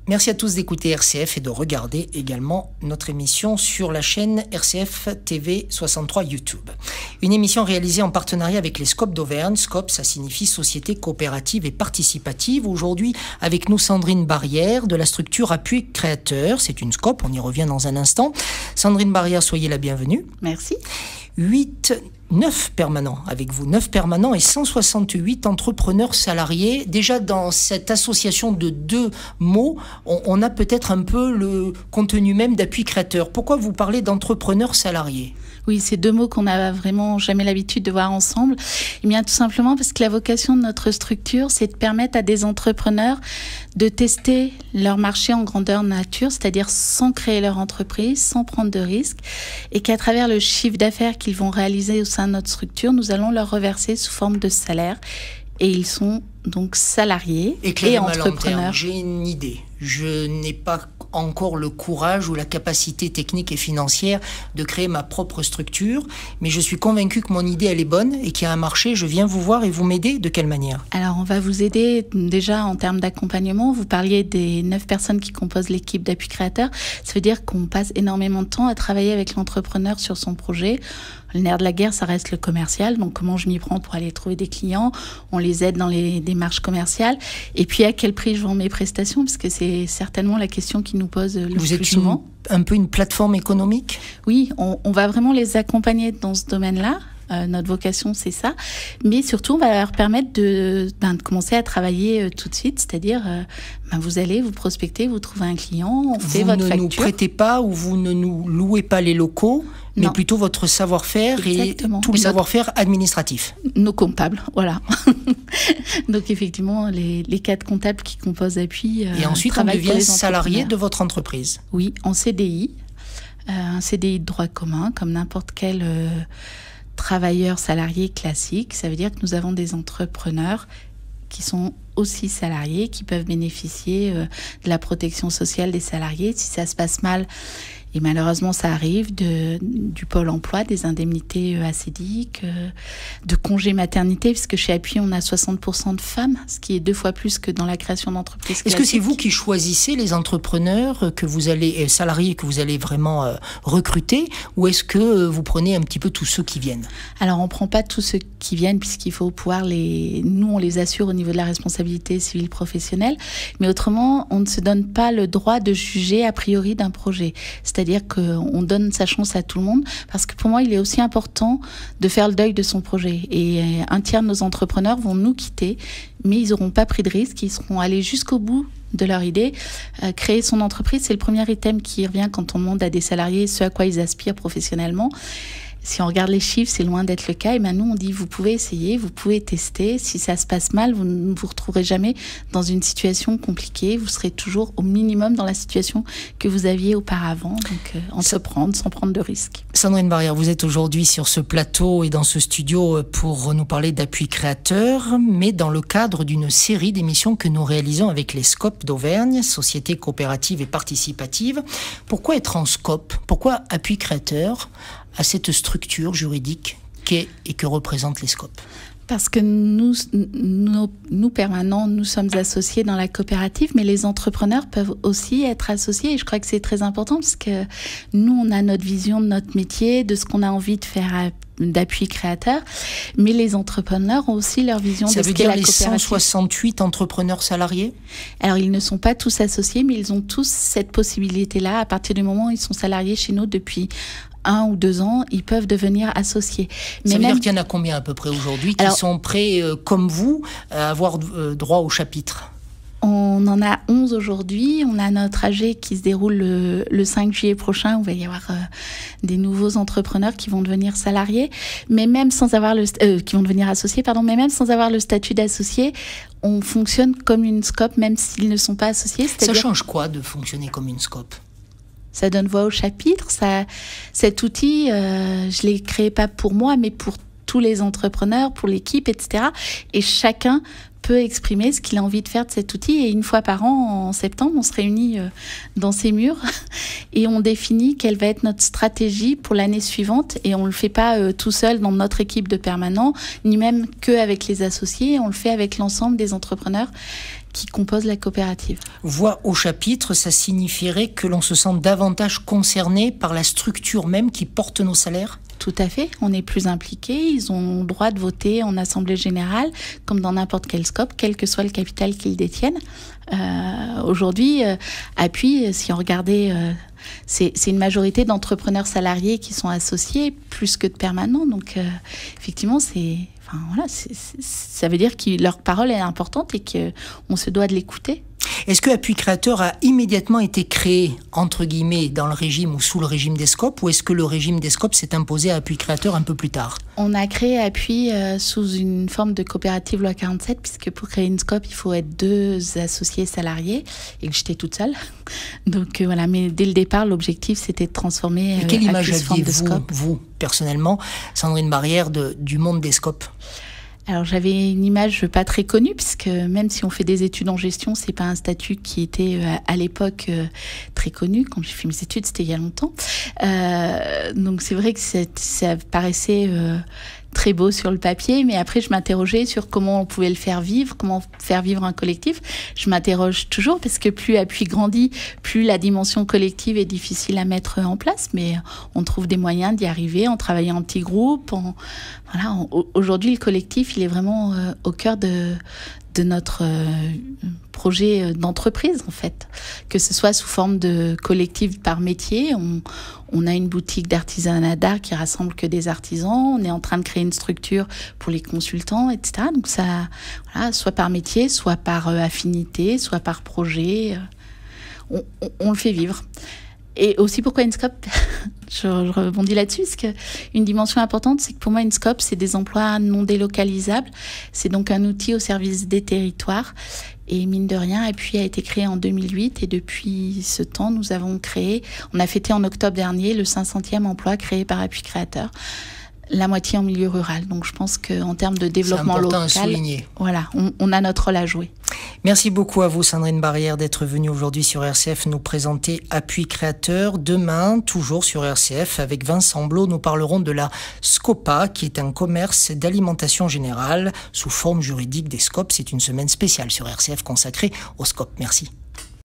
Merci à tous d'écouter RCF et de regarder également notre émission sur la chaîne RCF TV 63 YouTube. Une émission réalisée en partenariat avec les SCOP d'Auvergne. SCOP, ça signifie Société Coopérative et Participative. Aujourd'hui, avec nous, Sandrine Barrière de la structure Appui Créateur. C'est une SCOP, on y revient dans un instant. Sandrine Barrière, soyez la bienvenue. Merci. 9 permanents avec vous, 9 permanents et 168 entrepreneurs salariés. Déjà dans cette association de deux mots, on a peut-être un peu le contenu même d'Appui Créateur. Pourquoi vous parlez d'entrepreneurs salariés ? Oui, c'est deux mots qu'on n'a vraiment jamais l'habitude de voir ensemble. Eh bien, tout simplement parce que la vocation de notre structure, c'est de permettre à des entrepreneurs de tester leur marché en grandeur nature, c'est-à-dire sans créer leur entreprise, sans prendre de risques, et qu'à travers le chiffre d'affaires qu'ils vont réaliser au sein de notre structure, nous allons leur reverser sous forme de salaire. Et ils sont donc salariés et entrepreneurs. J'ai une idée. Je n'ai pas encore le courage ou la capacité technique et financière de créer ma propre structure, mais je suis convaincu que mon idée, elle est bonne et qu'il y a un marché. Je viens vous voir et vous m'aider. De quelle manière ? Alors, on va vous aider déjà en termes d'accompagnement. Vous parliez des 9 personnes qui composent l'équipe d'Appui Créateur. Ça veut dire qu'on passe énormément de temps à travailler avec l'entrepreneur sur son projet. Le nerf de la guerre, ça reste le commercial. Donc, comment je m'y prends pour aller trouver des clients ? On les aide dans les démarches commerciales. Et puis, à quel prix je vends mes prestations ? Parce que c'est certainement la question qui nous pose le plus souvent. Vous êtes un peu une plateforme économique ? Oui, on va vraiment les accompagner dans ce domaine-là. Notre vocation, c'est ça. Mais surtout, on va leur permettre de commencer à travailler tout de suite. C'est-à-dire, vous allez, vous prospectez, vous trouvez un client, on fait votre facture. Vous ne nous prêtez pas ou vous ne nous louez pas les locaux, mais plutôt votre savoir-faire. Exactement. Et tout le savoir-faire administratif. Nos comptables, voilà. Donc effectivement, les 4 comptables qui composent Appui et ensuite, on devient salarié de votre entreprise. Oui, en CDI. Un CDI de droit commun, comme n'importe quel travailleurs salariés classiques. Ça veut dire que nous avons des entrepreneurs qui sont aussi salariés, qui peuvent bénéficier de la protection sociale des salariés. Si ça se passe mal, et malheureusement ça arrive, du Pôle emploi, des indemnités acédiques, de congés maternité, puisque chez Appui on a 60% de femmes, ce qui est 2 fois plus que dans la création d'entreprises classiques. Est-ce que c'est vous qui choisissez les entrepreneurs que vous allez, salariés que vous allez vraiment recruter, ou est-ce que vous prenez un petit peu tous ceux qui viennent ? Alors on prend pas tous ceux qui viennent, puisqu'il faut pouvoir nous on les assure au niveau de la responsabilité civile professionnelle, mais autrement on ne se donne pas le droit de juger a priori d'un projet. C'est-à-dire qu'on donne sa chance à tout le monde, parce que pour moi, il est aussi important de faire le deuil de son projet. Et un tiers de nos entrepreneurs vont nous quitter, mais ils n'auront pas pris de risque, ils seront allés jusqu'au bout de leur idée. Créer son entreprise, c'est le premier item qui revient quand on demande à des salariés ce à quoi ils aspirent professionnellement. Si on regarde les chiffres, c'est loin d'être le cas. Et maintenant, on dit, vous pouvez essayer, vous pouvez tester. Si ça se passe mal, vous ne vous retrouverez jamais dans une situation compliquée. Vous serez toujours au minimum dans la situation que vous aviez auparavant. Donc, sans prendre de risques. Sandrine Barrière, vous êtes aujourd'hui sur ce plateau et dans ce studio pour nous parler d'Appui Créateur, mais dans le cadre d'une série d'émissions que nous réalisons avec les SCOP d'Auvergne, Société Coopérative et Participative. Pourquoi être en SCOP ? Pourquoi Appui Créateur à cette structure juridique qu'est et que représentent les SCOP ? Parce que nous permanents, nous sommes associés dans la coopérative, mais les entrepreneurs peuvent aussi être associés. Et je crois que c'est très important parce que nous, on a notre vision de notre métier, de ce qu'on a envie de faire d'Appui Créateur, mais les entrepreneurs ont aussi leur vision de ce qu'est la coopérative. Ça veut dire les 168 entrepreneurs salariés ? Alors, ils ne sont pas tous associés, mais ils ont tous cette possibilité-là. À partir du moment où ils sont salariés chez nous depuis 1 ou 2 ans, ils peuvent devenir associés. Mais ça veut dire qu'il y en a combien à peu près aujourd'hui qui sont prêts, comme vous, à avoir droit au chapitre ? On en a 11 aujourd'hui. On a notre AG qui se déroule le 5 juillet prochain. Il va y avoir des nouveaux entrepreneurs qui vont devenir salariés, mais même sans avoir qui vont devenir associés, mais même sans avoir le statut d'associé, on fonctionne comme une SCOP, même s'ils ne sont pas associés. Ça change quoi de fonctionner comme une SCOP ? Ça donne voix au chapitre. Cet outil, je l'ai créé pas pour moi, mais pour tous les entrepreneurs, pour l'équipe, etc. Et chacun peut exprimer ce qu'il a envie de faire de cet outil. Et une fois par an, en septembre, on se réunit dans ces murs et on définit quelle va être notre stratégie pour l'année suivante. Et on ne le fait pas tout seul dans notre équipe de permanents, ni même qu'avec les associés. On le fait avec l'ensemble des entrepreneurs qui composent la coopérative. Voix au chapitre, ça signifierait que l'on se sent davantage concerné par la structure même qui porte nos salaires ? Tout à fait, on est plus impliqués, ils ont le droit de voter en assemblée générale, comme dans n'importe quel scope, quel que soit le capital qu'ils détiennent. Aujourd'hui, Appui, si on regardait, c'est une majorité d'entrepreneurs salariés qui sont associés, plus que de permanents. Donc, effectivement, ça veut dire que leur parole est importante et qu'on se doit de l'écouter. Est-ce que Appui Créateur a immédiatement été créé, entre guillemets, dans le régime ou sous le régime des SCOP, ou est-ce que le régime des SCOP s'est imposé à Appui Créateur un peu plus tard ? On a créé Appui sous une forme de coopérative loi 47, puisque pour créer une SCOP, il faut être 2 associés salariés, et que j'étais toute seule. Donc voilà, mais dès le départ, l'objectif, c'était de transformer Appui. Quelle image aviez-vous, vous, personnellement, Sandrine Barrière, du monde des SCOP ? Alors j'avais une image pas très connue, puisque même si on fait des études en gestion, c'est pas un statut qui était à l'époque très connu. Quand j'ai fait mes études, c'était il y a longtemps. Donc c'est vrai que ça paraissait très beau sur le papier, mais après je m'interrogeais sur comment on pouvait le faire vivre, comment faire vivre un collectif. Je m'interroge toujours, parce que plus Appui grandit, plus la dimension collective est difficile à mettre en place, mais on trouve des moyens d'y arriver en travaillant en petits groupes. Aujourd'hui, le collectif, il est vraiment au cœur de notre projet d'entreprise, en fait. Que ce soit sous forme de collectif par métier. On a une boutique d'artisanat d'art qui rassemble que des artisans. On est en train de créer une structure pour les consultants, etc. Donc ça, soit par métier, soit par affinité, soit par projet. On le fait vivre. Et aussi, pourquoi une SCOP ? Je rebondis là-dessus, parce qu'une dimension importante, c'est que pour moi, une SCOP, c'est des emplois non délocalisables. C'est donc un outil au service des territoires. Et mine de rien, Appui a été créé en 2008. Et depuis ce temps, on a fêté en octobre dernier le 500e emploi créé par Appui Créateur. La moitié en milieu rural. Donc je pense qu'en termes de développement local, à souligner. Voilà, on a notre rôle à jouer. Merci beaucoup à vous, Sandrine Barrière, d'être venue aujourd'hui sur RCF nous présenter Appui Créateur. Demain, toujours sur RCF, avec Vincent Blot, nous parlerons de la SCOPA, qui est un commerce d'alimentation générale sous forme juridique des SCOP. C'est une semaine spéciale sur RCF consacrée aux SCOP. Merci.